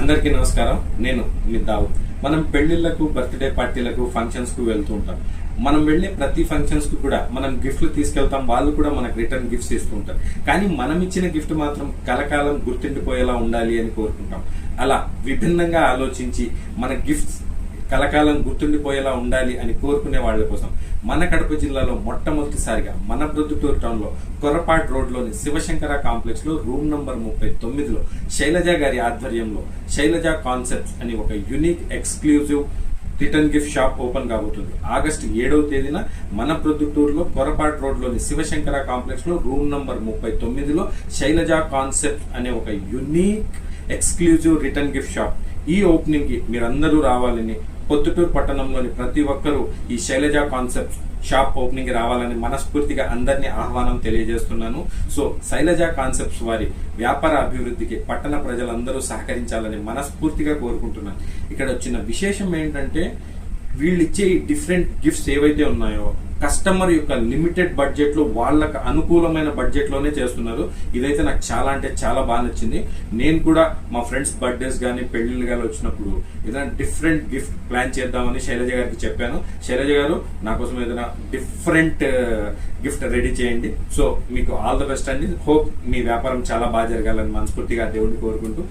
అందరికీ నమస్కారం. నేను మీ దావుద్. మనం పెళ్లిళ్లకు, బర్త్డే పార్టీలకు, ఫంక్షన్స్ కు వెళ్తూ ఉంటాం. మనం వెళ్లే ప్రతి ఫంక్షన్స్ కు కూడా మనం గిఫ్ట్లు తీసుకెళ్తాం. వాళ్ళు కూడా మనకు రిటర్న్ గిఫ్ట్స్ ఇస్తూ ఉంటారు. కానీ మనం ఇచ్చిన గిఫ్ట్ మాత్రం కలకాలం గుర్తుండిపోయేలా ఉండాలి అని కోరుకుంటాం. అలా విభిన్నంగా ఆలోచించి మన గిఫ్ట్స్ కలకాలం గుర్తుండిపోయేలా ఉండాలి అని కోరుకునే వాళ్ళ కోసం మన కడప జిల్లాలో మొట్టమొదటిసారిగా మన ప్రొద్దుటూరు టౌన్ లో కొరపాట్ రోడ్ లోని శివశంకర కాంప్లెక్స్ లో రూమ్ నంబర్ 39లో శైలజ గారి ఆధ్వర్యంలో శైలజ కాన్సెప్ట్స్ అని ఒక unique exclusive return gift shop open కాబోతుంది. ఆగస్టు 7వ తేదీన మన ప్రొద్దుటూరులో కొరపాట్ రోడ్ లోని శివశంకర కాంప్లెక్స్ లో రూమ్ నంబర్ 39లో శైలజ కాన్సెప్ట్ అనే ఒక unique exclusive return gift shop. ఈ ఓపెనింగ్ కి మీరందరూ రావాలని, పొద్దుటూరు పట్టణంలోని ప్రతి ఒక్కరూ ఈ శైలజ కాన్సెప్ట్ షాప్ ఓపెనింగ్ రావాలని మనస్ఫూర్తిగా అందరినీ ఆహ్వానం తెలియజేస్తున్నాను. సో శైలజ కాన్సెప్ట్స్ వారి వ్యాపార అభివృద్ధికి పట్టణ ప్రజలందరూ సహకరించాలని మనస్ఫూర్తిగా కోరుకుంటున్నాను. ఇక్కడ వచ్చిన విశేషం ఏంటంటే, వీళ్ళు ఇచ్చే ఈ డిఫరెంట్ గిఫ్ట్స్ ఏవైతే ఉన్నాయో కస్టమర్ యొక్క లిమిటెడ్ బడ్జెట్ లో వాళ్ళకి అనుకూలమైన బడ్జెట్ లోనే చేస్తున్నారు. ఇదైతే నాకు చాలా అంటే చాలా బాగా నచ్చింది. నేను కూడా మా ఫ్రెండ్స్ బర్త్డేస్ కానీ పెళ్లిళ్ళు కానీ వచ్చినప్పుడు ఏదైనా డిఫరెంట్ గిఫ్ట్ ప్లాన్ చేద్దామని శైలజ గారికి చెప్పాను. శైలజ గారు, నా కోసం ఏదైనా డిఫరెంట్ గిఫ్ట్ రెడీ చేయండి. సో మీకు ఆల్ ద బెస్ట్ అండి. హోప్ మీ వ్యాపారం చాలా బాగా జరగాలని మనస్ఫూర్తిగా దేవుడిని కోరుకుంటూ